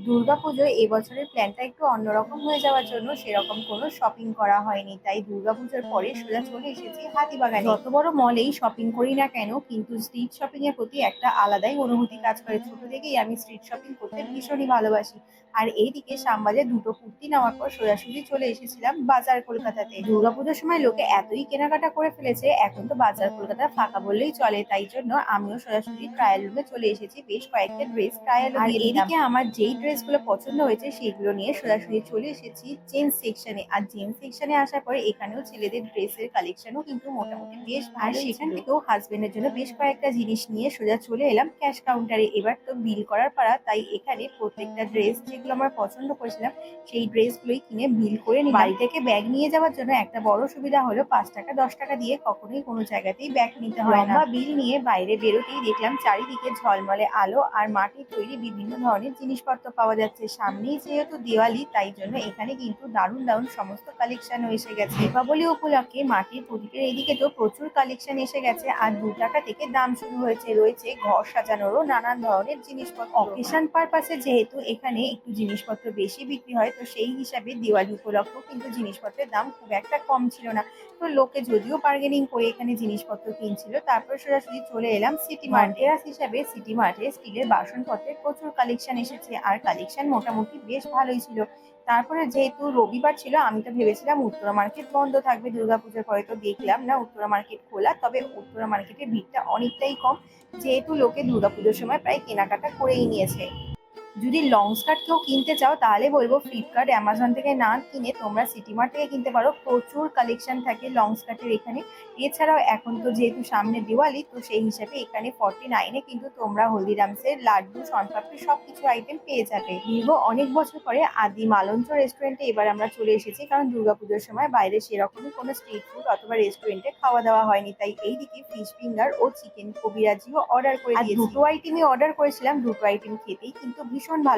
দুর্গাপুজোয় এবছরের প্ল্যানটা একটু অন্যরকম হয়ে যাওয়ার জন্য সেরকম কোনো শপিং করা হয়নি, তাই দুর্গাপুজোর পরে সোজা চলে এসেছি হাতিবাগানে। যত বড় মলেই শপিং করি না কেন, কিন্তু স্ট্রিট শপিং এর প্রতি একটা আলাদাই অনুভূতি কাজ করে। ছোট থেকেই আমি স্ট্রিট শপিং করতে ভীষণই ভালোবাসি। আর এইদিকে শ্যামবাজার দুটো কুর্তি নেওয়ার পর সোজাসুজি চলে এসেছিলাম বাজার কলকাতাতে। দুর্গাপুজোর সময় লোকে এতই কেনাকাটা করে ফেলেছে, এখন তো বাজার কলকাতা ফাঁকা বললেই চলে, তাই জন্য আমিও সোজাসুজি ট্রায়াল রুমে চলে এসেছি বেশ কয়েকটা ড্রেস ট্রায়াল। আর এদিকে আমার যেই ড্রেসগুলো পছন্দ হয়েছে সেগুলো নিয়ে সোজাসুজি চলে এসেছি জেন্টস সেকশনে। আর জেন্টস সেকশনে আসার পরে এখানেও ছেলেদের ড্রেসের কালেকশনও কিন্তু মোটামুটি বেশ ভালো। সেখান থেকেও হাজবেন্ডের জন্য বেশ কয়েকটা জিনিস নিয়ে সোজা চলে এলাম ক্যাশ কাউন্টারে। এবার তো বিল করার পাড়া, তাই এখানে প্রত্যেকটা ড্রেস যেগুলো আমরা পছন্দ করেছিলাম সেই ড্রেসগুলোই কিনে বিল করে নিলাম। বাড়ি থেকে ব্যাগ নিয়ে যাওয়ার জন্য একটা বড় সুবিধা হলো 5 টাকা 10 টাকা দিয়ে কখনোই কোনো জায়গাতেই ব্যাগ নিতে হয় না। বিল নিয়ে বাইরে বেরোতেই দেখলাম চারিদিকে ঝলমলে আলো আর মাটির তৈরি বিভিন্ন ধরনের জিনিসপত্র পাওয়া যাচ্ছে। সামনেই যেহেতু দিওয়ালি, তাই জন্য এখানে কিন্তু দারুণ দারুণ সমস্ত কালেকশন এসে গেছে। দীপাবলি উপলক্ষে মাটির প্রদীপের এদিকে তো প্রচুর কালেকশন এসে গেছে। আর 2 টাকা থেকে দাম শুরু হয়েছে। রয়েছে ঘর সাজানোরও নানান ধরনের জিনিসপত্র। অকেশন পারপাসে যেহেতু এখানে একটু জিনিসপত্র বেশি বিক্রি হয়, তো সেই হিসাবে দিওয়ালি উপলক্ষেও কিন্তু জিনিসপত্রের দাম খুব একটা কম ছিল না। তো লোকে যদিও বার্গেনিং করে এখানে জিনিসপত্র কিনছিল। তারপর সোজাসুজি চলে এলাম সিটি মার্টে। হিসাবে সিটি মার্টে স্টিলের বাসনপত্রের প্রচুর কালেকশন এসেছে, আর কালেকশন মোটামুটি বেশ ভালোই ছিল। তারপরে যেহেতু রবিবার ছিল, আমি তো ভেবেছিলাম উত্তরা মার্কেট বন্ধ থাকবে দুর্গাপুজোর পরে, তো দেখলাম না, উত্তরা মার্কেট খোলা। তবে উত্তরা মার্কেটের ভিড়টা অনেকটাই কম, যেহেতু লোকে দুর্গাপুজোর সময় প্রায় কেনাকাটা করেই নিয়েছে। যদি লং স্কার্ট কেউ কিনতে চাও তাহলে বলবো ফ্লিপকার্ট অ্যামাজন থেকে না কিনে তোমরা সিটি মার্ট থেকে কিনতে পারো। প্রচুর কালেকশন থাকে লং স্কার্টের এখানে। এছাড়াও এখন তো যেহেতু সামনে দিওয়ালি, তো সেই হিসাবে এখানে 49-এ কিন্তু তোমরা হলদিরামসের লাড্ডু সনপাপড়ি সবকিছু আইটেম পেয়ে যাবে। দীর্ঘ অনেক বছর পরে আদি মালঞ্চ রেস্টুরেন্টে এবার আমরা চলে এসেছি, কারণ দুর্গাপুজোর সময় বাইরে সেরকমই কোনো স্ট্রিট ফুড অথবা রেস্টুরেন্টে খাওয়া দাওয়া হয়নি, তাই এইদিকে ফিশ ফিঙ্গার ও চিকেন কবিরাজিও অর্ডার করে দিয়েছি। দুটো আইটেমই অর্ডার করেছিলাম, দুটো আইটেম খেতেই কিন্তু ভীষণ ভালো।